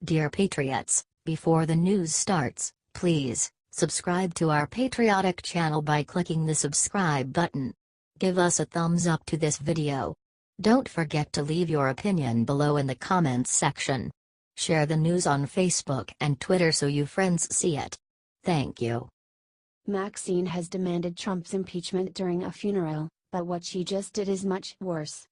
Dear Patriots, before the news starts, please subscribe to our patriotic channel by clicking the subscribe button. Give us a thumbs up to this video. Don't forget to leave your opinion below in the comments section. Share the news on Facebook and Twitter so you friends see it. Thank you. Maxine has demanded Trump's impeachment during a funeral, but what she just did is much worse.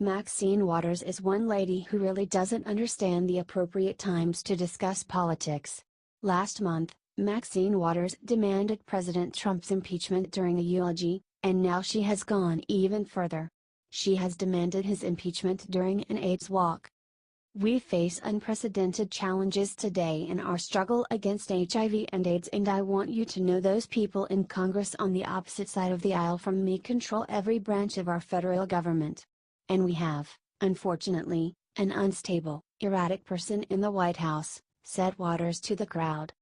Maxine Waters is one lady who really doesn't understand the appropriate times to discuss politics. Last month, Maxine Waters demanded President Trump's impeachment during a eulogy, and now she has gone even further. She has demanded his impeachment during an AIDS walk. We face unprecedented challenges today in our struggle against HIV and AIDS, and I want you to know those people in Congress on the opposite side of the aisle from me control every branch of our federal government. And we have, unfortunately, an unstable, erratic person in the White House, said Waters to the crowd.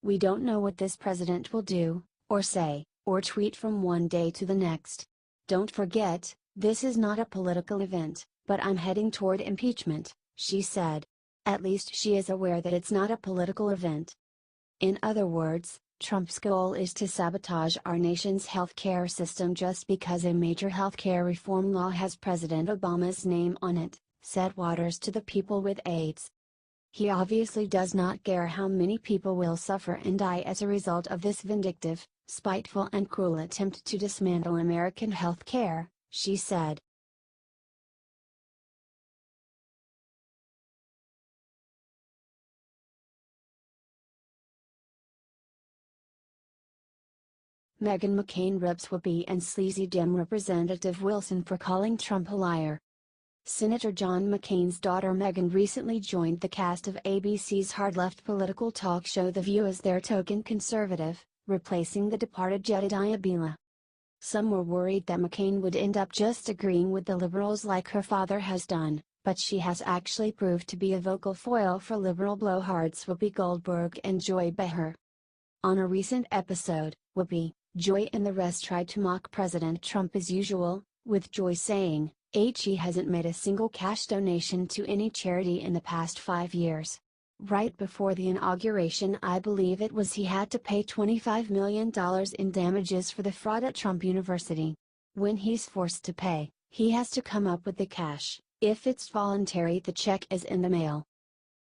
We don't know what this president will do, or say, or tweet from one day to the next. Don't forget, this is not a political event, but I'm heading toward impeachment, she said. At least she is aware that it's not a political event. In other words, Trump's goal is to sabotage our nation's healthcare system just because a major healthcare reform law has President Obama's name on it, said Waters to the people with AIDS. He obviously does not care how many people will suffer and die as a result of this vindictive, spiteful and cruel attempt to dismantle American healthcare, she said. Meghan McCain rips Whoopi and sleazy Dem Representative Wilson for calling Trump a liar. Senator John McCain's daughter Meghan recently joined the cast of ABC's hard-left political talk show The View as their token conservative, replacing the departed Jedediah Bila. Some were worried that McCain would end up just agreeing with the liberals like her father has done, but she has actually proved to be a vocal foil for liberal blowhards Whoopi Goldberg and Joy Behar. On a recent episode, Whoopi, Joy and the rest tried to mock President Trump as usual, with Joy saying, he hasn't made a single cash donation to any charity in the past 5 years. Right before the inauguration, I believe it was, he had to pay $25 million in damages for the fraud at Trump University. When he's forced to pay, he has to come up with the cash. If it's voluntary, the check is in the mail.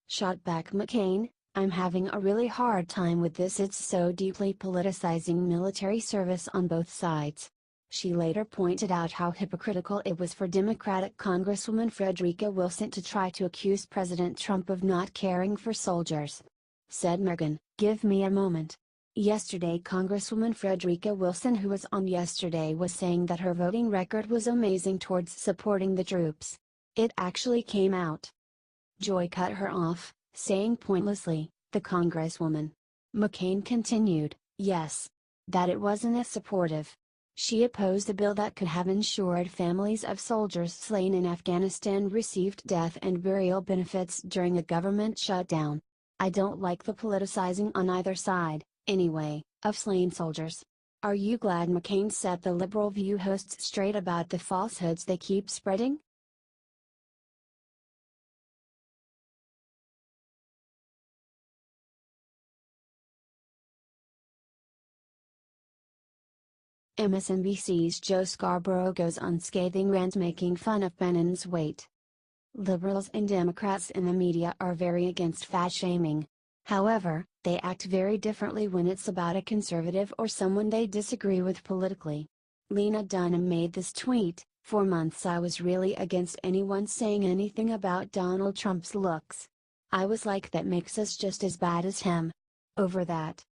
Shot back McCain, I'm having a really hard time with this. It's so deeply politicizing military service on both sides. She later pointed out how hypocritical it was for Democratic Congresswoman Frederica Wilson to try to accuse President Trump of not caring for soldiers. Said Meghan, "Give me a moment." Yesterday, Congresswoman Frederica Wilson, who was on yesterday, was saying that her voting record was amazing towards supporting the troops. It actually came out. Joy cut her off, saying pointlessly, the Congresswoman. McCain continued, yes. That it wasn't as supportive. She opposed a bill that could have ensured families of soldiers slain in Afghanistan received death and burial benefits during a government shutdown. I don't like the politicizing on either side, anyway, of slain soldiers. Are you glad McCain set the liberal View hosts straight about the falsehoods they keep spreading? MSNBC's Joe Scarborough goes on scathing rant making fun of Bannon's weight. Liberals and Democrats in the media are very against fat shaming. However, they act very differently when it's about a conservative or someone they disagree with politically. Lena Dunham made this tweet, "For months I was really against anyone saying anything about Donald Trump's looks. I was like, that makes us just as bad as him." Over that.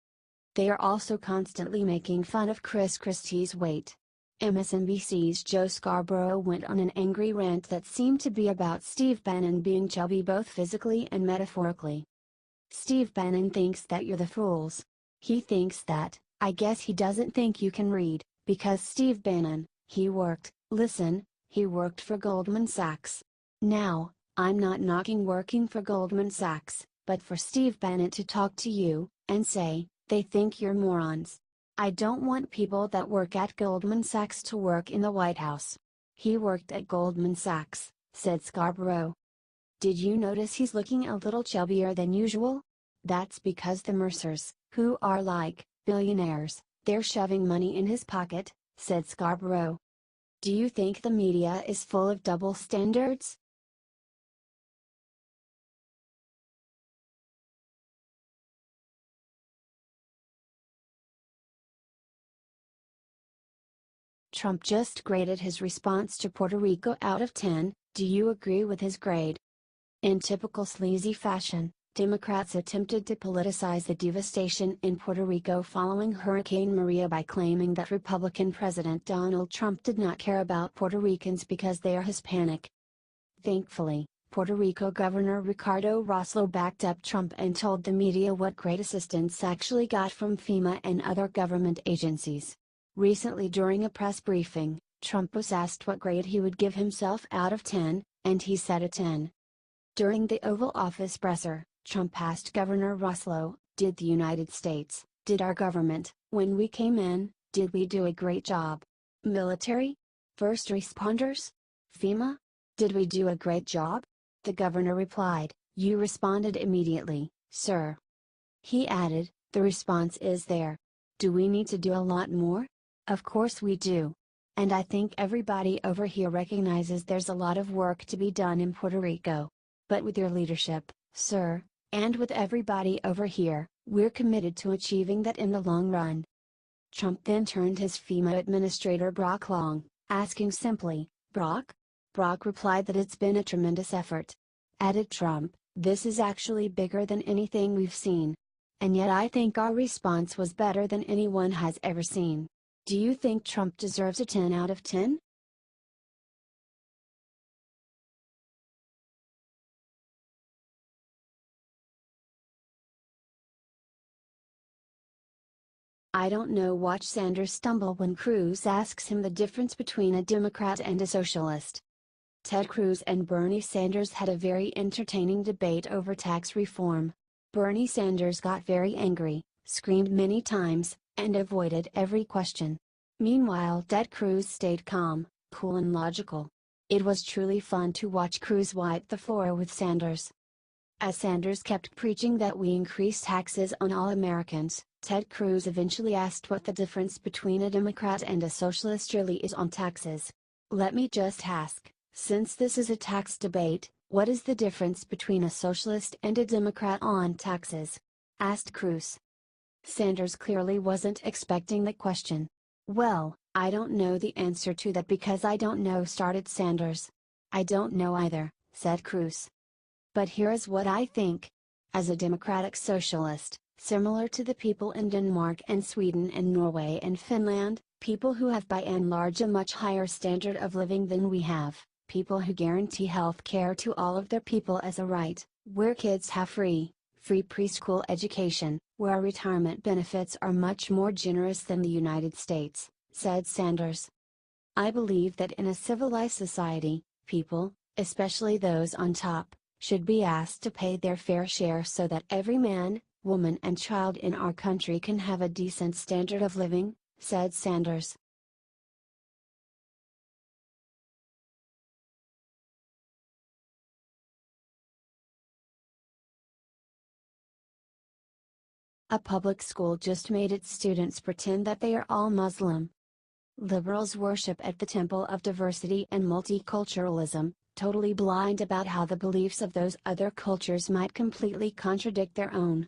They are also constantly making fun of Chris Christie's weight. MSNBC's Joe Scarborough went on an angry rant that seemed to be about Steve Bannon being chubby both physically and metaphorically. Steve Bannon thinks that you're the fools. He thinks that, I guess he doesn't think you can read, because Steve Bannon, he worked for Goldman Sachs. Now, I'm not knocking working for Goldman Sachs, but for Steve Bannon to talk to you, and say, they think you're morons. I don't want people that work at Goldman Sachs to work in the White House. He worked at Goldman Sachs, said Scarborough. Did you notice he's looking a little chubbier than usual? That's because the Mercers, who are like billionaires, they're shoving money in his pocket, said Scarborough. Do you think the media is full of double standards? Trump just graded his response to Puerto Rico out of 10, do you agree with his grade? In typical sleazy fashion, Democrats attempted to politicize the devastation in Puerto Rico following Hurricane Maria by claiming that Republican President Donald Trump did not care about Puerto Ricans because they are Hispanic. Thankfully, Puerto Rico Governor Ricardo Rossello backed up Trump and told the media what great assistance actually got from FEMA and other government agencies. Recently during a press briefing, Trump was asked what grade he would give himself out of 10, and he said a 10. During the Oval Office presser, Trump asked Governor Rossello, did the United States, did our government, when we came in, did we do a great job? Military? First responders? FEMA? Did we do a great job? The governor replied, you responded immediately, sir. He added, the response is there. Do we need to do a lot more? Of course we do. And I think everybody over here recognizes there's a lot of work to be done in Puerto Rico. But with your leadership, sir, and with everybody over here, we're committed to achieving that in the long run. Trump then turned his FEMA administrator Brock Long, asking simply, Brock? Brock replied that it's been a tremendous effort. Added Trump, this is actually bigger than anything we've seen. And yet I think our response was better than anyone has ever seen. Do you think Trump deserves a 10 out of 10? I don't know. Watch Sanders stumble when Cruz asks him the difference between a Democrat and a socialist. Ted Cruz and Bernie Sanders had a very entertaining debate over tax reform. Bernie Sanders got very angry, screamed many times, and avoided every question. Meanwhile, Ted Cruz stayed calm, cool and logical. It was truly fun to watch Cruz wipe the floor with Sanders. As Sanders kept preaching that we increase taxes on all Americans, Ted Cruz eventually asked what the difference between a Democrat and a socialist really is on taxes. Let me just ask, since this is a tax debate, what is the difference between a socialist and a Democrat on taxes? Asked Cruz. Sanders clearly wasn't expecting the question. Well, I don't know the answer to that because I don't know, started Sanders. I don't know either, said Cruz. But here is what I think. As a democratic socialist, similar to the people in Denmark and Sweden and Norway and Finland, people who have by and large a much higher standard of living than we have, people who guarantee health care to all of their people as a right, where kids have free preschool education, where retirement benefits are much more generous than the United States, said Sanders. I believe that in a civilized society, people, especially those on top, should be asked to pay their fair share so that every man, woman and child in our country can have a decent standard of living, said Sanders. A public school just made its students pretend that they are all Muslim. Liberals worship at the temple of diversity and multiculturalism, totally blind about how the beliefs of those other cultures might completely contradict their own.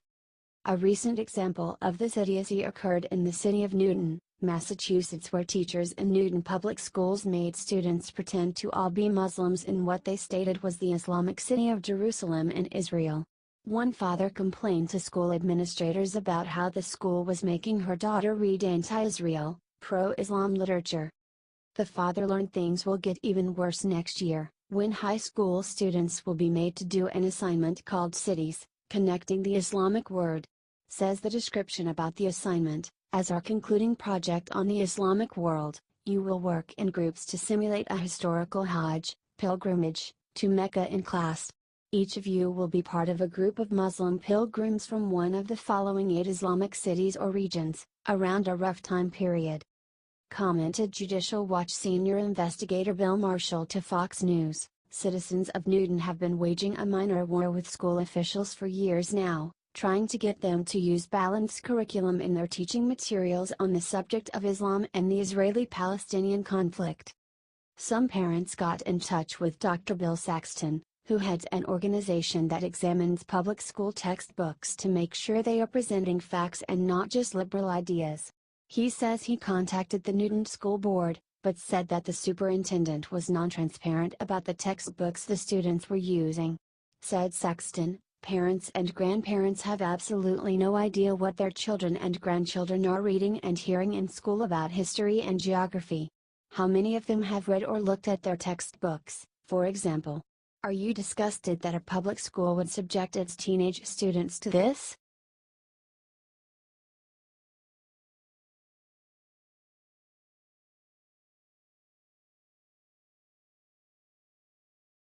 A recent example of this idiocy occurred in the city of Newton, Massachusetts, where teachers in Newton public schools made students pretend to all be Muslims in what they stated was the Islamic city of Jerusalem in Israel. One father complained to school administrators about how the school was making her daughter read anti-Israel, pro-Islam literature. The father learned things will get even worse next year, when high school students will be made to do an assignment called Cities, Connecting the Islamic Word. Says the description about the assignment, as our concluding project on the Islamic world, you will work in groups to simulate a historical Hajj, pilgrimage, to Mecca in class. Each of you will be part of a group of Muslim pilgrims from one of the following 8 Islamic cities or regions, around a rough time period. Commented Judicial Watch senior investigator Bill Marshall to Fox News, Citizens of Newton have been waging a minor war with school officials for years now, trying to get them to use balanced curriculum in their teaching materials on the subject of Islam and the Israeli-Palestinian conflict. Some parents got in touch with Dr. Bill Saxton, who heads an organization that examines public school textbooks to make sure they are presenting facts and not just liberal ideas. He says he contacted the Newton School Board, but said that the superintendent was non-transparent about the textbooks the students were using. Said Saxton, parents and grandparents have absolutely no idea what their children and grandchildren are reading and hearing in school about history and geography. How many of them have read or looked at their textbooks, for example? Are you disgusted that a public school would subject its teenage students to this?